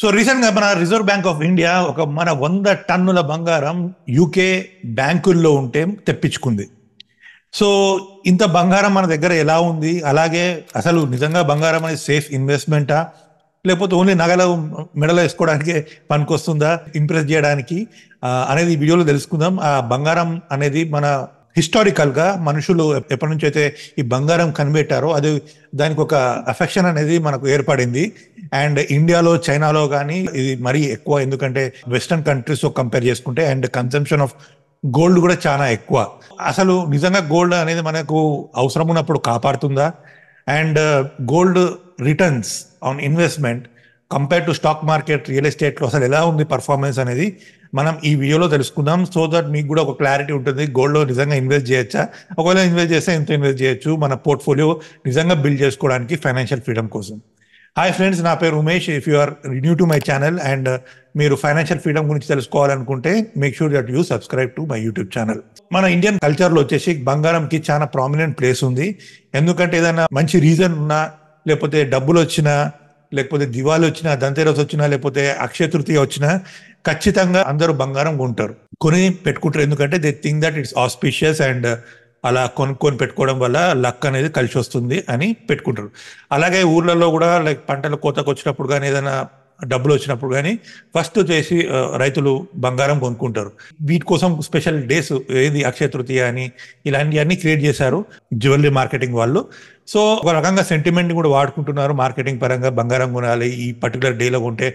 So recent గా మన reserve bank of India మన 100 టన్నుల బంగారం యూకే బ్యాంకుల్లో ఉంటే తెప్పించుకుంది. సో ఇంత బంగారం మన దగ్గర ఎలా ఉంది, అలాగే అసలు నిజంగా బంగారం అనేది సేఫ్ ఇన్వెస్ట్మెంటా, లేకపోతే ఓన్లీ నగలు మెడలో వేసుకోవడానికి పనికొస్తుందా, ఇంప్రెస్ చేయడానికి అనేది ఈ వీడియోలో తెలుసుకుందాం. ఆ బంగారం అనేది మన హిస్టారికల్ గా మనుషులు ఎప్పటి నుంచి అయితే ఈ బంగారం కనిపెట్టారో అది దానికి ఒక అఫెక్షన్ అనేది మనకు ఏర్పడింది. అండ్ ఇండియాలో, చైనాలో కానీ ఇది మరీ ఎక్కువ, ఎందుకంటే వెస్టర్న్ కంట్రీస్ తో కంపేర్ చేసుకుంటే. అండ్ కన్సంప్షన్ ఆఫ్ గోల్డ్ కూడా చాలా ఎక్కువ. అసలు నిజంగా గోల్డ్ అనేది మనకు అవసరం ఉన్నప్పుడు కాపాడుతుందా, and gold returns on investment compare to stock market, real ఎస్టేట్లో అసలు ఎలా ఉంది పర్ఫార్మెన్స్ అనేది మనం ఈ వీడియోలో తెలుసుకుందాం. సో దట్ మీకు కూడా ఒక క్లారిటీ ఉంటుంది, గోల్డ్లో నిజంగా ఇన్వెస్ట్ చేయొచ్చా, ఒకవేళ ఇన్వెస్ట్ చేస్తే ఎంత ఇన్వెస్ట్ చేయొచ్చు, మన పోర్ట్ఫోలియో నిజంగా బిల్డ్ చేసుకోవడానికి ఫైనాన్షియల్ ఫ్రీడమ్ కోసం. హాయ్ ఫ్రెండ్స్, నా పేరు Umesh. If you are new to my channel and మీరు ఫైనాన్షియల్ ఫ్రీడమ్ గురించి తెలుసుకోవాలనుకుంటే make sure that you subscribe to my YouTube channel. మన ఇండియన్ కల్చర్లో వచ్చేసి బంగారంకి చాలా ప్రామినెంట్ ప్లేస్ ఉంది. ఎందుకంటే ఏదైనా మంచి రీజన్ ఉన్నా, లేకపోతే డబ్బులు వచ్చినా, లేకపోతే దివాళీ వచ్చినా, ధన్తెరస్ వచ్చినా, లేకపోతే అక్షయ తృతీయ వచ్చినా ఖచ్చితంగా అందరూ బంగారం కొంటారు, కొని పెట్టుకుంటారు. ఎందుకంటే they think that it's auspicious and అలా కొనుక్కొని పెట్టుకోవడం వల్ల లక్ అనేది కలిసి వస్తుంది అని పెట్టుకుంటారు. అలాగే ఊర్లలో కూడా లైక్ పంటలు కోతకు వచ్చినప్పుడు కానీ, ఏదైనా డబ్బులు వచ్చినప్పుడు కానీ ఫస్ట్ చేసి రైతులు బంగారం కొనుక్కుంటారు. వీటి కోసం స్పెషల్ డేస్, ఏది అక్షయ తృతీయ అని ఇలాంటివన్నీ క్రియేట్ చేశారు జ్యువెలరీ మార్కెటింగ్ వాళ్ళు. సో ఒక రకంగా సెంటిమెంట్ కూడా వాడుకుంటున్నారు మార్కెటింగ్ పరంగా. బంగారం కొనాలి, ఈ పర్టికులర్ డేలో కొంటే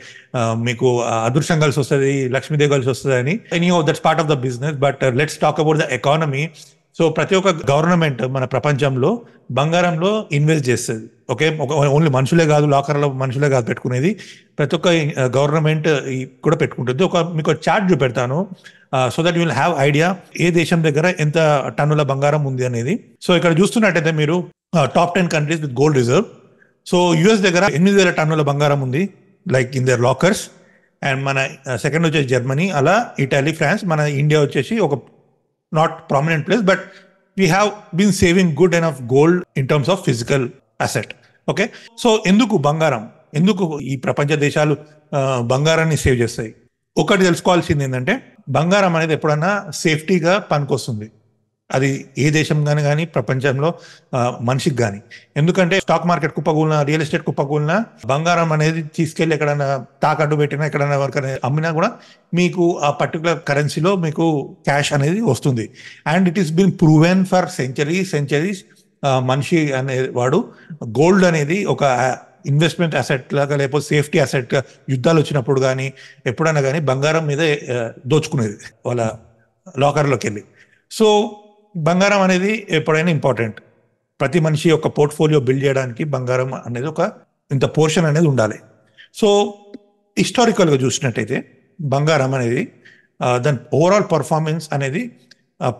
మీకు అదృష్టం కలిసి వస్తుంది, లక్ష్మీదేవి కలిసి వస్తుంది అని. Anyhow that's part of the business. But let's talk about the economy. So ప్రతి ఒక్క గవర్నమెంట్ మన ప్రపంచంలో బంగారంలో ఇన్వెస్ట్ చేస్తుంది. ఓకే, ఓన్లీ మనుషులే కాదు, లాకర్లో మనుషులే కాదు పెట్టుకునేది, ప్రతి ఒక్క గవర్నమెంట్ కూడా పెట్టుకుంటుంది. మీకు చార్ట్ చూపెడతాను, so that you will have idea ఏ దేశం దగ్గర ఎంత టన్నుల బంగారం ఉంది అనేది. సో ఇక్కడ చూస్తున్నట్టయితే మీరు top 10 countries with gold reserve. So US దగ్గర 8,000 టన్నుల బంగారం ఉంది, like in there lockers. And మన సెకండ్ వచ్చేసి జర్మనీ, అలా ఇటలీ, ఫ్రాన్స్. మన ఇండియా వచ్చేసి ఒక not prominent place, but we have been saving good enough gold in terms of physical asset. Okay, so ఎందుకు బంగారం, ఎందుకు ఈ ప్రపంచ దేశాలు బంగారాన్ని సేవ్ చేస్తాయి? ఒకటి తెలుసుకోవాల్సింది ఏంటంటే, బంగారం అనేది ఎప్పుడన్నా సేఫ్టీగా పనికొస్తుంది, అది ఏ దేశం కానీ ప్రపంచంలో మనిషికి కానీ. ఎందుకంటే స్టాక్ మార్కెట్ కుప్పకూలినా, రియల్ ఎస్టేట్ కుప్పకూలినా, బంగారం అనేది తీసుకెళ్లి ఎక్కడైనా తాకట్టు పెట్టినా, ఎక్కడైనా ఎవరికైనా అమ్మినా కూడా మీకు ఆ పర్టికులర్ కరెన్సీలో మీకు క్యాష్ అనేది వస్తుంది. And it is been proven for centuries. మనిషి అనేవాడు గోల్డ్ అనేది ఒక ఇన్వెస్ట్మెంట్ అసెట్ లాగా, లేకపోతే సేఫ్టీ అసెట్ గా యుద్ధాలు వచ్చినప్పుడు కానీ ఎప్పుడైనా కానీ బంగారం మీద దోచుకునేది వాళ్ళ లాకర్లోకి వెళ్ళి. సో బంగారం అనేది ఎప్పుడైనా ఇంపార్టెంట్. ప్రతి మనిషి యొక్క పోర్ట్ఫోలియో బిల్డ్ చేయడానికి బంగారం అనేది ఒక ఇంత పోర్షన్ అనేది ఉండాలి. సో హిస్టారికల్గా చూసినట్టయితే బంగారం అనేది దాని ఓవరాల్ పర్ఫార్మెన్స్ అనేది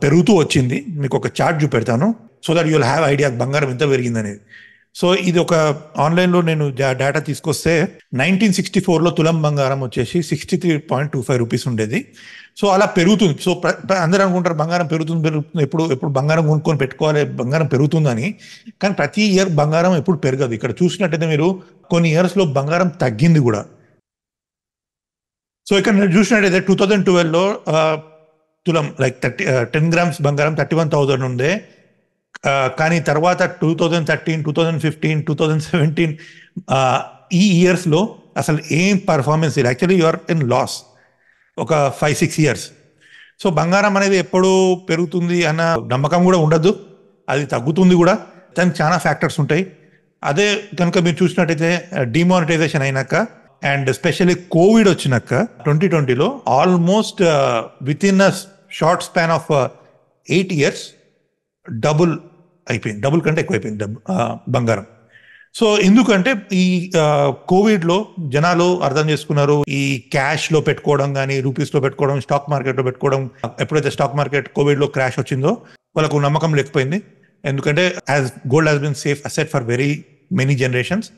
పెరుగుతూ వచ్చింది. మీకు ఒక చార్ట్ చూపెడతాను, so that you will have idea బంగారం ఎంత పెరిగింది అనేది. సో ఇది ఒక ఆన్లైన్లో నేను డేటా తీసుకొస్తే 1964లో తులం బంగారం వచ్చేసి 63.25 రూపీస్ ఉండేది. సో అలా పెరుగుతుంది. సో అందరూ అనుకుంటారు బంగారం పెరుగుతుంది, ఎప్పుడు బంగారం కొనుక్కొని పెట్టుకోవాలి, బంగారం పెరుగుతుందని. కానీ ప్రతి ఇయర్ బంగారం ఎప్పుడు పెరగదు. ఇక్కడ చూసినట్టయితే మీరు కొన్ని ఇయర్స్లో బంగారం తగ్గింది కూడా. సో ఇక్కడ నేను చూసినట్టయితే 2012లో తులం లైక్ 10 గ్రామ్స్ బంగారం 31,000 ఉండే. కానీ తర్వాత 2013, 2015, 2017 ఈ ఇయర్స్లో అసలు ఏం పర్ఫార్మెన్స్ లేదు. Actually you are in loss ఒక 5-6 ఇయర్స్. సో బంగారం అనేది ఎప్పుడు పెరుగుతుంది అన్న నమ్మకం కూడా ఉండదు, అది తగ్గుతుంది కూడా. దానికి చాలా ఫ్యాక్టర్స్ ఉంటాయి. అదే కనుక మీరు చూసినట్టయితే డిమానిటైజేషన్ అయినాక అండ్ ఎస్పెషల్లీ కోవిడ్ వచ్చినాక 2020లో almost with in a short span of 8 years double అయిపోయింది, డబుల్ కంటే ఎక్కువ అయిపోయింది బంగారం. సో ఎందుకంటే ఈ కోవిడ్లో జనాలు అర్థం చేసుకున్నారు, ఈ క్యాష్లో పెట్టుకోవడం కానీ, రూపీస్లో పెట్టుకోవడం, స్టాక్ మార్కెట్లో పెట్టుకోవడం. ఎప్పుడైతే స్టాక్ మార్కెట్ కోవిడ్లో క్రాష్ వచ్చిందో వాళ్ళకు నమ్మకం లేకపోయింది. ఎందుకంటే as gold has been safe asset for very many generations.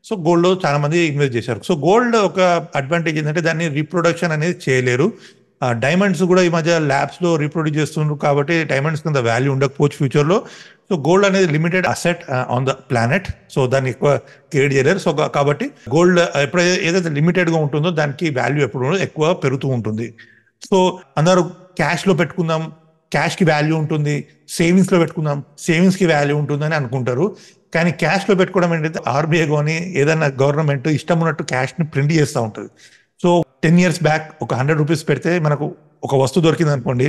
So గోల్డ్లో చాలా మంది ఇన్వెస్ట్ చేశారు. సో గోల్డ్ ఒక అడ్వాంటేజ్ ఏంటంటే దాన్ని రీప్రొడక్షన్ అనేది చేయలేరు. డైమండ్స్ కూడా ఈ మధ్య ల్యాబ్స్లో రీప్రొడ్యూస్ చేస్తున్నారు, కాబట్టి డైమండ్స్ కింద వాల్యూ ఉండకపోవచ్చు ఫ్యూచర్లో. సో సో గోల్డ్ అనేది limited asset on the planet. So దాన్ని ఎక్కువ క్రియేట్ చేయలేరు. సో కాబట్టి గోల్డ్ ఎప్పుడైతే ఏదైతే లిమిటెడ్గా ఉంటుందో దానికి వాల్యూ ఎప్పుడు ఎక్కువ పెరుగుతూ ఉంటుంది. సో అందరూ క్యాష్లో పెట్టుకుందాం, క్యాష్కి వాల్యూ ఉంటుంది, సేవింగ్స్లో పెట్టుకుందాం, సేవింగ్స్కి వాల్యూ ఉంటుందని అనుకుంటారు. కానీ క్యాష్లో పెట్టుకోవడం ఏంటంటే ఆర్బీఐ కానీ ఏదైనా గవర్నమెంట్ ఇష్టం ఉన్నట్టు క్యాష్ని ప్రింట్ చేస్తూ ఉంటుంది. సో 10 years బ్యాక్ ఒక 100 రూపీస్ పెడితే మనకు ఒక వస్తువు దొరికింది అనుకోండి,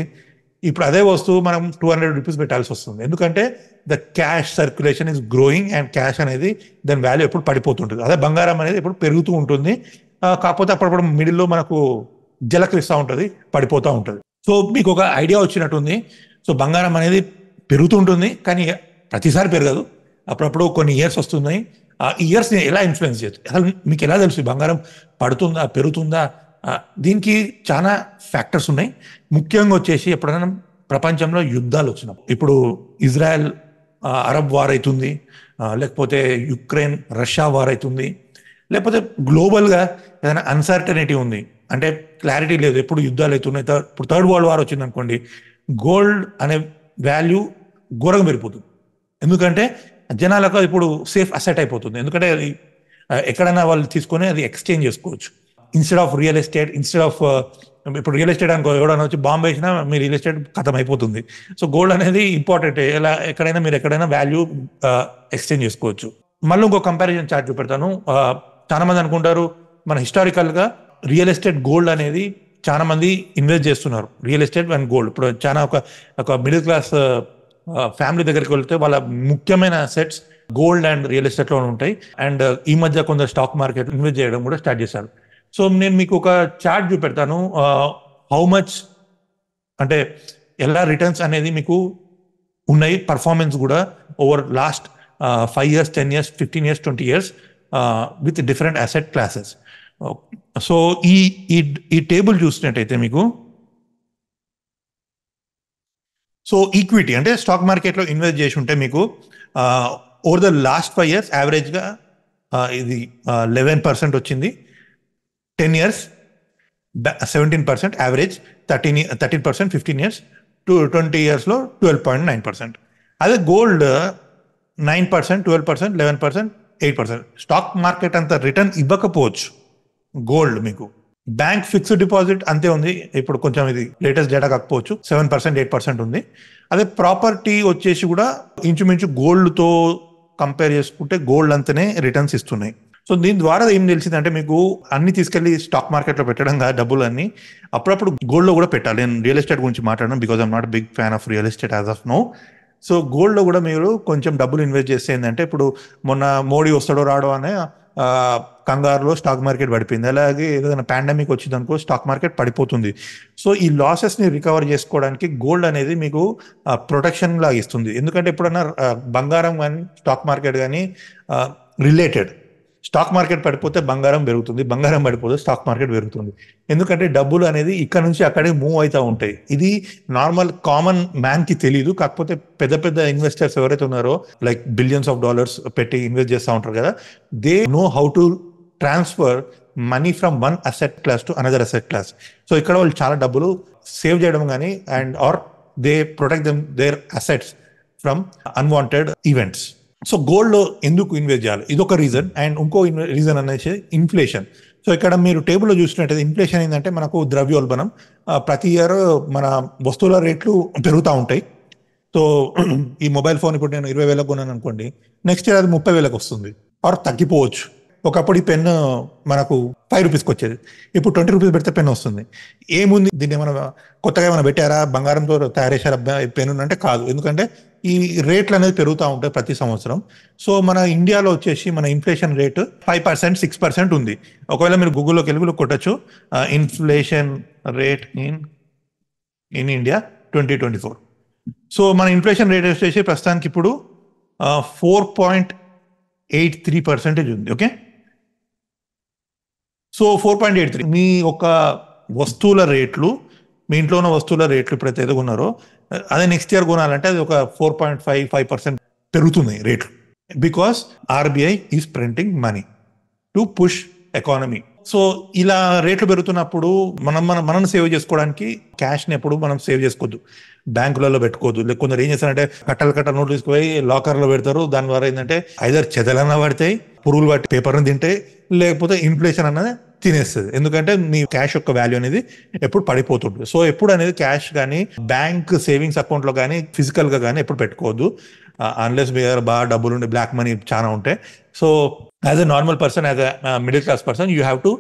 ఇప్పుడు అదే వస్తువు మనం 200 రూపీస్ పెట్టాల్సి వస్తుంది. ఎందుకంటే the cash circulation is growing and cash అనేది దాని వాల్యూ ఎప్పుడు పడిపోతుంటుంది. అదే బంగారం అనేది ఎప్పుడు పెరుగుతూ ఉంటుంది. కాకపోతే అప్పుడప్పుడు మిడిల్లో మనకు జలకరిస్తూ ఉంటుంది, పడిపోతూ ఉంటుంది. సో మీకు ఒక ఐడియా వచ్చినట్టుంది. సో బంగారం అనేది పెరుగుతూ ఉంటుంది, కానీ ప్రతిసారి పెరగదు. అప్పుడప్పుడు కొన్ని ఇయర్స్ వస్తున్నాయి. ఆ ఇయర్స్ని ఎలా ఇన్ఫ్లుయెన్స్ చేయొచ్చు, అసలు మీకు ఎలా తెలుసు బంగారం పడుతుందా పెరుగుతుందా? దీనికి చాలా ఫ్యాక్టర్స్ ఉన్నాయి. ముఖ్యంగా వచ్చేసి ఎప్పుడైనా ప్రపంచంలో యుద్ధాలు వచ్చినప్పుడు, ఇప్పుడు ఇజ్రాయెల్ అరబ్ వార్ అవుతుంది, లేకపోతే యుక్రెయిన్ రష్యా వార్ అవుతుంది, లేకపోతే గ్లోబల్గా ఏదైనా అన్సర్టనిటీ ఉంది, అంటే క్లారిటీ లేదు, ఎప్పుడు యుద్ధాలు అవుతున్నాయి. ఇప్పుడు థర్డ్ వరల్డ్ వార్ వచ్చింది అనుకోండి, గోల్డ్ అనే వాల్యూ ఘోరంగా పెరిగిపోతుంది. ఎందుకంటే జనాలకు ఇప్పుడు సేఫ్ అసెట్ అయిపోతుంది. ఎందుకంటే అది ఎక్కడైనా వాళ్ళు తీసుకొని అది ఎక్స్చేంజ్ చేసుకోవచ్చు. ఇన్స్టెడ్ ఆఫ్ రియల్ ఎస్టేట్, ఇప్పుడు రియల్ ఎస్టేట్ అనుకో, ఎవడైనా వచ్చి బాంబు వేసినా మీ రియల్ ఎస్టేట్ ఖతం అయిపోతుంది. సో గోల్డ్ అనేది ఇంపార్టెంట్. ఎక్కడైనా వాల్యూ ఎక్స్చేంజ్ చేసుకోవచ్చు. మళ్ళీ ఇంకో కంపారిజన్ చార్ట్ చూపెడతాను. చాలా మంది అనుకుంటారు మన హిస్టారికల్గా రియల్ ఎస్టేట్ గోల్డ్ అనేది చాలా మంది ఇన్వెస్ట్ చేస్తున్నారు, రియల్ ఎస్టేట్ అండ్ గోల్డ్. ఇప్పుడు చాలా ఒక మిడిల్ క్లాస్ ఫ్యామిలీ దగ్గరికి వెళ్తే వాళ్ళ ముఖ్యమైన అసెట్స్ గోల్డ్ అండ్ రియల్ ఎస్టేట్లో ఉంటాయి. అండ్ ఈ మధ్య కొందరు స్టాక్ మార్కెట్ ఇన్వెస్ట్ చేయడం కూడా స్టార్ట్ చేశారు. సో నేను మీకు ఒక చార్ట్ చూపెడతాను, హౌ మచ్ అంటే ఎలా రిటర్న్స్ అనేది మీకు ఉన్నాయి, పర్ఫార్మెన్స్ కూడా over last 5 years, 10 years, 15 years, 20 years with different asset classes. So ఈ టేబుల్ చూసినట్టయితే మీకు, సో ఈక్విటీ అంటే స్టాక్ మార్కెట్లో ఇన్వెస్ట్ చేసి ఉంటే మీకు ఓవర్ ద లాస్ట్ 5 years యావరేజ్గా ఇది 11% వచ్చింది. 10 years 17% యావరేజ్, 13% 15 years, 20 yearsలో 12.9%. అదే గోల్డ్ 9%, 12%, 11%, 8%. స్టాక్ మార్కెట్ అంత రిటర్న్ ఇవ్వకపోవచ్చు గోల్డ్ మీకు. బ్యాంక్ ఫిక్స్డ్ డిపాజిట్ అంతే ఉంది, ఇప్పుడు కొంచెం ఇది లేటెస్ట్ డేటా కాకపోవచ్చు, 7%, 8% ఉంది. అదే ప్రాపర్టీ వచ్చేసి కూడా ఇంచుమించు గోల్డ్తో కంపేర్ చేసుకుంటే గోల్డ్ అంతనే రిటర్న్స్ ఇస్తున్నాయి. సో దీని ద్వారా ఏం తెలిసిందంటే మీకు అన్ని తీసుకెళ్లి స్టాక్ మార్కెట్లో పెట్టడం కాదు, డబ్బులు అన్ని అప్పుడప్పుడు గోల్డ్లో కూడా పెట్టాలి. నేను రియల్ ఎస్టేట్ గురించి మాట్లాడను, because I'm not big fan of real estate as of now. So గోల్డ్లో కూడా మీరు కొంచెం డబ్బులు ఇన్వెస్ట్ చేస్తే ఏంటంటే, ఇప్పుడు మొన్న మోడీ వస్తాడో రాడో అనే కంగారులో స్టాక్ మార్కెట్ పడిపోయింది. అలాగే ఏదైనా పాండమిక్ వచ్చింది అనుకో స్టాక్ మార్కెట్ పడిపోతుంది. సో ఈ లాసెస్ని రికవర్ చేసుకోవడానికి గోల్డ్ అనేది మీకు ప్రొటెక్షన్ లాగా ఇస్తుంది. ఎందుకంటే ఎప్పుడన్నా బంగారం కానీ స్టాక్ మార్కెట్ కానీ రిలేటెడ్, స్టాక్ మార్కెట్ పడిపోతే బంగారం పెరుగుతుంది, బంగారం పడిపోతే స్టాక్ మార్కెట్ పెరుగుతుంది. ఎందుకంటే డబ్బులు అనేది ఇక్కడ నుంచి అక్కడే మూవ్ అవుతూ ఉంటాయి. ఇది నార్మల్ కామన్ మ్యాన్కి తెలియదు. కాకపోతే పెద్ద పెద్ద ఇన్వెస్టర్స్ ఎవరైతే ఉన్నారో, లైక్ బిలియన్స్ ఆఫ్ డాలర్స్ పెట్టి ఇన్వెస్ట్ చేస్తూ ఉంటారు కదా, they know how to transfer money from one asset class to another asset class. So ఇక్కడ వాళ్ళు చాలా డబ్బులు సేవ్ చేయడం కానీ and are they protect them their assets from unwanted events. So గోల్డ్లో ఎందుకు ఇన్వెస్ట్ చేయాలి, ఇదొక రీజన్. అండ్ ఇంకో రీజన్ అనేసి ఇన్ఫ్లేషన్. సో ఇక్కడ మీరు టేబుల్లో చూసినట్టయితే ఇన్ఫ్లేషన్ ఏంటంటే మనకు ద్రవ్యోల్బణం, ప్రతి ఇయర్ మన వస్తువుల రేట్లు పెరుగుతూ ఉంటాయి. సో ఈ మొబైల్ ఫోన్ ఇప్పుడు నేను 20,000 కొన్నాను అనుకోండి, నెక్స్ట్ ఇయర్ అది 30,000 వస్తుంది ఆర్ తగ్గిపోవచ్చు. ఒకప్పుడు ఈ పెన్ మనకు 5 రూపీస్కి వచ్చేది, ఇప్పుడు 20 రూపీస్ పెడితే పెన్ వస్తుంది. ఏముంది, దీన్ని ఏమైనా కొత్తగా ఏమైనా పెట్టారా, బంగారంతో తయారు చేశారా పెన్ అంటే కాదు. ఎందుకంటే ఈ రేట్లు అనేది పెరుగుతూ ఉంటాయి ప్రతి సంవత్సరం. సో మన ఇండియాలో వచ్చేసి మన ఇన్ఫ్లేషన్ రేట్ 5%, 6% ఉంది. ఒకవేళ మీరు గూగుల్లోకి వెలుగులో కొట్టచ్చు inflation rate in India 2024. So మన ఇన్ఫ్లేషన్ రేట్ వచ్చేసి ప్రస్తుతానికి ఇప్పుడు 4.83% ఉంది. ఓకే, సో 4.83 మీ ఒక వస్తువుల రేట్లు, మీ ఇంట్లో ఉన్న వస్తువుల రేట్లు ఇప్పుడైతే ఏదో ఉన్నారో అదే నెక్స్ట్ ఇయర్ కొనాలంటే అది ఒక 4.55% పెరుగుతుంది రేట్లు. Because RBI is printing money to push economy. So ఇలా రేట్లు పెరుగుతున్నప్పుడు మనం సేవ్ చేసుకోవడానికి క్యాష్ ని ఎప్పుడు మనం సేవ్ చేసుకోవద్దు, బ్యాంకులలో పెట్టుకోవద్దు. లేక కొందరు ఏం చేస్తారంటే కట్టలు నోట్లు తీసుకుపోయి లాకర్ లో పెడతారు. దాని ద్వారా ఏంటంటే ఐదర్ చెదలన్నా పడతాయి, పురుగులు పట్టి పేపర్ని తింటాయి, లేకపోతే ఇన్ఫ్లేషన్ అన్నది తినేస్తుంది. ఎందుకంటే మీ క్యాష్ యొక్క వాల్యూ అనేది ఎప్పుడు పడిపోతుంది. సో ఎప్పుడు అనేది క్యాష్ కానీ బ్యాంక్ సేవింగ్స్ అకౌంట్ లో కానీ ఫిజికల్ గా కానీ ఎప్పుడు పెట్టుకోవద్దు, అన్లెస్ మీ దగ్గర బాగా డబ్బులు ఉండే బ్లాక్ మనీ చాలా ఉంటాయి. So as a normal person, as a middle class person, you have to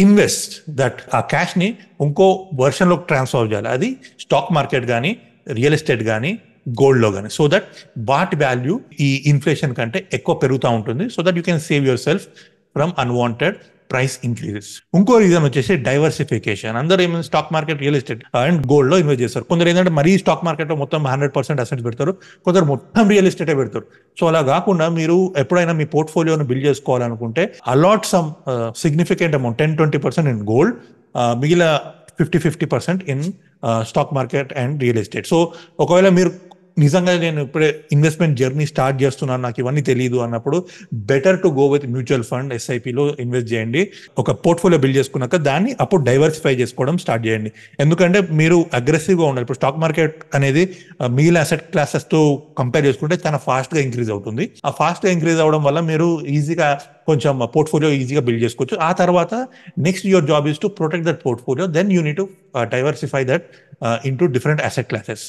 invest that. ఆ క్యాష్ ని ఇంకో వర్షన్ లోకి ట్రాన్స్ఫర్ చేయాలి. అది స్టాక్ మార్కెట్ కానీ, రియల్ ఎస్టేట్ కానీ, గోల్డ్ లో కానీ. సో దట్ వాటి వాల్యూ ఈ ఇన్ఫ్లేషన్ కంటే ఎక్కువ పెరుగుతూ ఉంటుంది. So that you can save your self from unwanted price increases. ఇంకో రీజన్ వచ్చేసి డైవర్సిఫికేషన్. అందరూ ఏమైనా stock market, real estate and gold లో ఇన్వెస్ట్ చేస్తారు. కొందరు ఏంటంటే మరీ స్టాక్ మార్కెట్ లో మొత్తం 100% అసెట్స్ పెడతారు, కొందరు మొత్తం రియల్ ఎస్టేటే పెడతారు. సో అలా కాకుండా మీరు ఎప్పుడైనా మీ పోర్ట్ఫోలియోను బిల్డ్ చేసుకోవాలనుకుంటే allot some significant amount 10-20% in gold, మిగిలిన 50% in stock market and real estate. So ఒకవేళ మీరు నిజంగా నేను ఇప్పుడే ఇన్వెస్ట్మెంట్ జర్నీ స్టార్ట్ చేస్తున్నాను, నాకు ఇవన్నీ తెలియదు అన్నప్పుడు better to go with mutual fund, ఎస్ఐపిలో ఇన్వెస్ట్ చేయండి. ఒక పోర్ట్ఫోలియో బిల్డ్ చేసుకున్నాక దాన్ని అప్పుడు డైవర్సిఫై చేసుకోవడం స్టార్ట్ చేయండి. ఎందుకంటే మీరు అగ్రెసివ్గా ఉండాలి. ఇప్పుడు స్టాక్ మార్కెట్ అనేది మిగిలిన అసెట్ క్లాసెస్ తో కంపేర్ చేసుకుంటే చాలా ఫాస్ట్ గా ఇంక్రీజ్ అవుతుంది. ఆ ఫాస్ట్ గా ఇంక్రీజ్ అవడం వల్ల మీరు ఈజీగా కొంచెం పోర్ట్ఫోలియో ఈజీగా బిల్డ్ చేసుకోవచ్చు. ఆ తర్వాత next your job is to protect that portfolio, then you need to diversify that into different asset classes.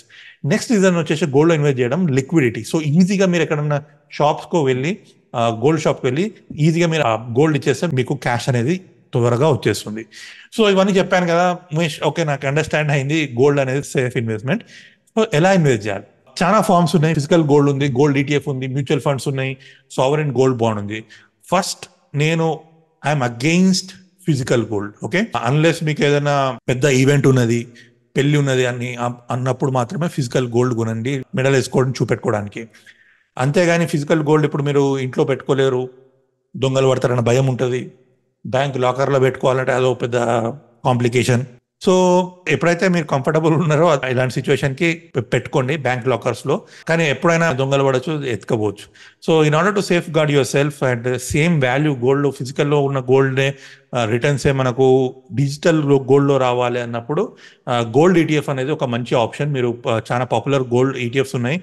Next reason వచ్చేసి గోల్డ్ లో ఇన్వెస్ట్ చేయడం, లిక్విడిటీ. సో ఈజీగా మీరు ఎక్కడన్నా షాప్స్కో వెళ్ళి, గోల్డ్ షాప్కి వెళ్ళి ఈజీగా మీరు ఆ గోల్డ్ ఇచ్చేస్తే మీకు క్యాష్ అనేది త్వరగా వచ్చేస్తుంది. సో ఇవన్నీ చెప్పాను కదా మహేష్, ఓకే నాకు అండర్స్టాండ్ అయింది గోల్డ్ అనేది సేఫ్ ఇన్వెస్ట్మెంట్. సో ఎలా ఇన్వెస్ట్ చేయాలి? చాలా ఫార్మ్స్ ఉన్నాయి. ఫిజికల్ గోల్డ్ ఉంది, గోల్డ్ ఈటీఎఫ్ ఉంది, మ్యూచువల్ ఫండ్స్ ఉన్నాయి, సావరెన్ గోల్డ్ బాండ్ ఉంది. First I'm against physical gold. Okay, unless మీకు ఏదైనా పెద్ద ఈవెంట్ ఉన్నది, పెళ్లి ఉన్నది అన్నప్పుడు మాత్రమే ఫిజికల్ గోల్డ్ కొనండి, మెడల్ వేసుకోవడం చూపెట్టుకోవడానికి. అంతేగాని ఫిజికల్ గోల్డ్ ఇప్పుడు మీరు ఇంట్లో పెట్టుకోలేరు, దొంగలు పడతారన్న భయం ఉంటుంది, బ్యాంక్ లాకర్లో పెట్టుకోవాలంటే అదో పెద్ద కాంప్లికేషన్. సో ఎప్పుడైతే మీరు కంఫర్టబుల్ ఉన్నారో ఇలాంటి సిచ్యువేషన్ కి పెట్టుకోండి బ్యాంక్ లాకర్స్ లో. కానీ ఎప్పుడైనా దొంగలు పడవచ్చు, ఎత్తుకోవచ్చు. So in order to safeguard yourself and same value gold, physical లో ఉన్న గోల్డ్ రిటర్న్స్ మనకు డిజిటల్ గోల్డ్ లో రావాలి అన్నప్పుడు గోల్డ్ ఈటీఎఫ్ అనేది ఒక మంచి ఆప్షన్. మీరు చాలా పాపులర్ గోల్డ్ ఈటీఎఫ్స్ ఉన్నాయి.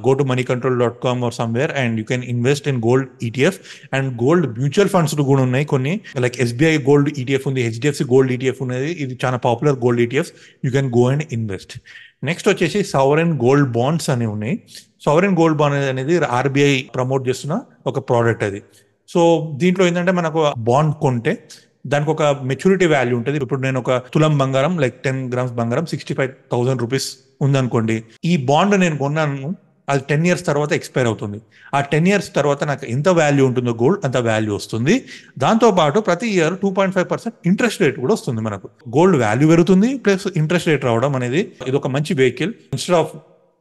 Go to moneycontrol.com or somewhere and you can invest in gold ETF. And gold mutual funds కూడా ఉన్నాయి కొన్ని, లైక్ ఎస్బీఐ గోల్డ్ ఈటీఎఫ్ ఉంది, హెచ్డిఎఫ్సి గోల్డ్ ఈటీఎఫ్ ఉన్నది. ఇది చాలా popular gold ETF, you can go and invest. Next వచ్చేసి sovereign gold bonds అని ఉన్నాయి. సావరెన్ గోల్డ్ బాండ్ అనేది ఆర్బీఐ ప్రమోట్ చేస్తున్న ఒక ప్రోడక్ట్ అది. సో దీంట్లో ఏంటంటే మనకు బాండ్ కొంటే దానికి ఒక మెచ్యూరిటీ వాల్యూ ఉంటుంది. ఇప్పుడు నేను ఒక తులం బంగారం, లైక్ 10 grams బంగారం 65,000 రూపీస్ ఉందనుకోండి. ఈ బాండ్ నేను కొన్నాను, అది 10 years తర్వాత ఎక్స్పైర్ అవుతుంది. ఆ 10 years తర్వాత నాకు ఎంత వాల్యూ ఉంటుందో గోల్డ్ అంత వాల్యూ వస్తుంది. దాంతో పాటు ప్రతి ఇయర్ 2.5% ఇంట్రెస్ట్ రేట్ కూడా వస్తుంది. మనకు గోల్డ్ వాల్యూ పెరుగుతుంది, ప్లస్ ఇంట్రెస్ట్ రేట్ రావడం అనేది ఇది ఒక మంచి vehicle. Instead of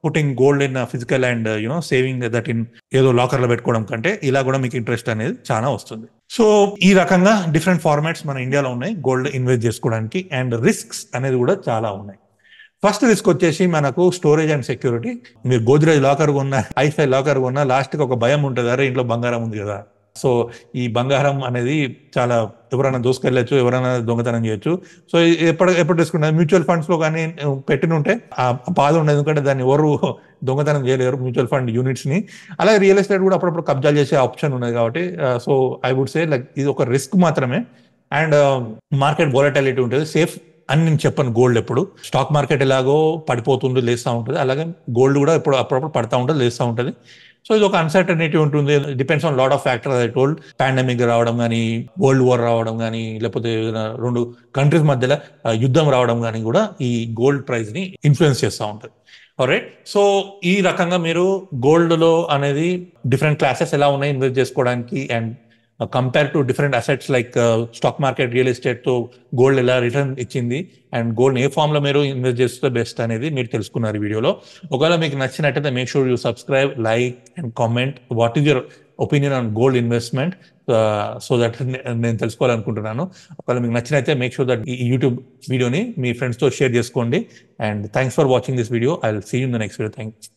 putting gold in physical and saving that in ఏదో లాకర్ లో పెట్టుకోవడం కంటే ఇలా కూడా మీకు ఇంట్రెస్ట్ అనేది చాలా వస్తుంది. సో ఈ రకంగా డిఫరెంట్ ఫార్మాట్స్ మన ఇండియాలో ఉన్నాయి గోల్డ్ ఇన్వెస్ట్ చేసుకోవడానికి. అండ్ రిస్క్స్ అనేది కూడా చాలా ఉన్నాయి. ఫస్ట్ రిస్క్ వచ్చేసి మనకు స్టోరేజ్ అండ్ సెక్యూరిటీ. మీరు గోద్రేజ్ లాకర్ కొన్నా, ఐఫై లాకర్ కొన్నా లాస్ట్ కి ఒక భయం ఉంటుంది, అరే ఇంట్లో బంగారం ఉంది కదా. సో ఈ బంగారం అనేది చాలా ఎవరైనా దోసుకెళ్ళచ్చు, ఎవరైనా దొంగతనం చేయొచ్చు. సో ఎప్పుడు తీసుకుంటారు మ్యూచువల్ ఫండ్స్ లో కానీ పెట్టిన ఉంటే ఆ బాధ ఉండదు, ఎందుకంటే దాన్ని ఎవరు దొంగతనం చేయలేరు మ్యూచువల్ ఫండ్ యూనిట్స్ ని. అలాగే రియల్ ఎస్టేట్ కూడా అప్పుడప్పుడు కబ్జాలు చేసే ఆప్షన్ ఉన్నది కాబట్టి so I would say like ఇది ఒక రిస్క్ మాత్రమే. అండ్ మార్కెట్ వోలటాలిటీ ఉంటుంది, సేఫ్ అని నేను చెప్పను. గోల్డ్ ఎప్పుడు స్టాక్ మార్కెట్ ఎలాగో పడిపోతుంది, లేస్తూ ఉంటుంది, అలాగే గోల్డ్ కూడా ఎప్పుడు అప్పుడప్పుడు పడతా ఉంటుంది, లేస్తూ ఉంటుంది. సో ఇది ఒక అన్సర్టనిటీ ఉంటుంది, depends on lot of factors. I told pandemic రావడం కానీ, వరల్డ్ వార్ రావడం కానీ, లేకపోతే 2 కంట్రీస్ మధ్యలో యుద్ధం రావడం కానీ కూడా ఈ గోల్డ్ ప్రైస్ ని ఇన్ఫ్లుయెన్స్ చేస్తూ ఉంటుంది. ఆల్రైట్, సో ఈ రకంగా మీరు గోల్డ్ లో అనేది డిఫరెంట్ క్లాసెస్ ఎలా ఉన్నాయి ఇన్వెస్ట్ చేసుకోవడానికి, and compare to different assets like stock market, real estate తో గోల్డ్ ఎలా రిటర్న్ ఇచ్చింది, అండ్ గోల్డ్ ఏ ఫామ్ లో మీరు ఇన్వెస్ట్ చేస్తే బెస్ట్ అనేది మీరు తెలుసుకున్నారు ఈ వీడియోలో. ఒకవేళ మీకు నచ్చినట్టయితే make sure you subscribe, like and comment what is your opinion on gold investment, so that నేను తెలుసుకోవాలనుకుంటున్నాను. ఒకవేళ మీకు నచ్చినైతే మేక్ షూర్ దట్ ఈ యూట్యూబ్ వీడియోని మీ ఫ్రెండ్స్తో షేర్ చేసుకోండి. And thanks for watching this video. I will see you in the next video. Thanks.